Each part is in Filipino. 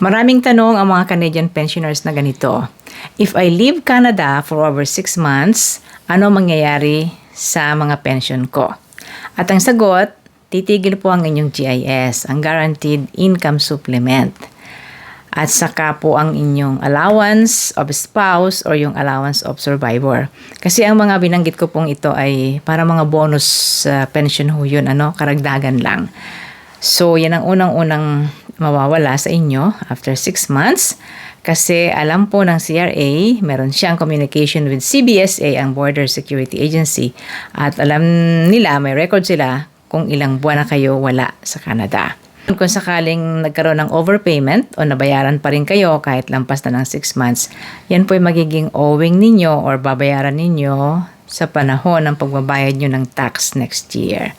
Maraming tanong ang mga Canadian pensioners na ganito. If I leave Canada for over 6 months, ano mangyayari sa mga pension ko? At ang sagot, titigil po ang inyong GIS, ang Guaranteed Income Supplement. At saka po ang inyong allowance of spouse or yung allowance of survivor. Kasi ang mga binanggit ko pong ito ay para mga bonus pension ho yun, karagdagan lang. So, yan ang unang-unang mawawala sa inyo after 6 months. Kasi alam po ng CRA, meron siyang communication with CBSA, ang Border Security Agency. At alam nila, may record sila kung ilang buwan na kayo wala sa Canada. Kung sakaling nagkaroon ng overpayment o nabayaran pa rin kayo kahit lampas na ng 6 months, yan po ay magiging owing ninyo or babayaran ninyo sa panahon ng pagbabayad nyo ng tax next year.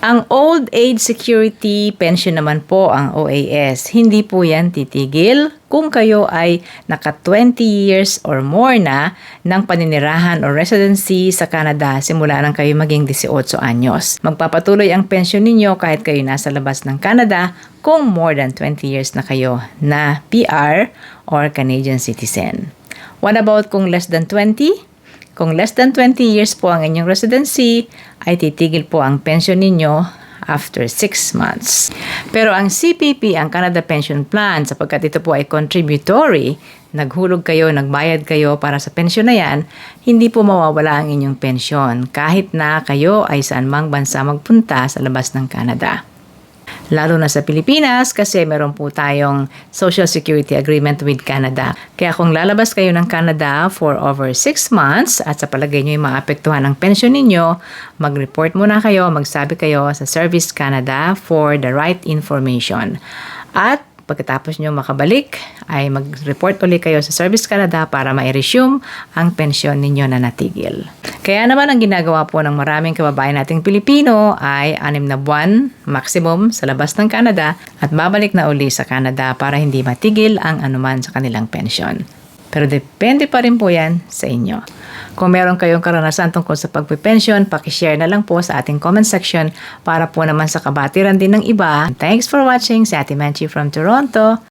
Ang Old Age Security Pension naman po, ang OAS, hindi po yan titigil kung kayo ay naka 20 years or more na ng paninirahan o residency sa Canada simula nang kayo maging 18 anyos. Magpapatuloy ang pension ninyo kahit kayo nasa labas ng Canada kung more than 20 years na kayo na PR or Canadian citizen. What about kung less than 20? Kung less than 20 years po ang inyong residency, ay titigil po ang pension ninyo after 6 months. Pero ang CPP, ang Canada Pension Plan, sapagkat ito po ay contributory, naghulog kayo, nagbayad kayo para sa pension na yan, hindi po mawawala ang inyong pension kahit na kayo ay saan mang bansa magpunta sa labas ng Canada. Lalo na sa Pilipinas kasi meron po tayong Social Security Agreement with Canada. Kaya kung lalabas kayo ng Canada for over 6 months at sa palagay nyo yung maapektuhan ng pension ninyo, mag-report muna kayo, magsabi kayo sa Service Canada for the right information. At pagkatapos nyo makabalik, ay mag-report ulit kayo sa Service Canada para ma-resume ang pensyon ninyo na natigil. Kaya naman ang ginagawa po ng maraming kababayan nating Pilipino ay 6 na buwan maximum sa labas ng Canada at babalik na uli sa Canada para hindi matigil ang anuman sa kanilang pensyon. Pero depende pa rin po yan sa inyo. Kung meron kayong karanasan tungkol sa pagpipensyon, pakishare na lang po sa ating comment section para po naman sa kabatiran din ng iba. Thanks for watching. Si Ate Menchi from Toronto.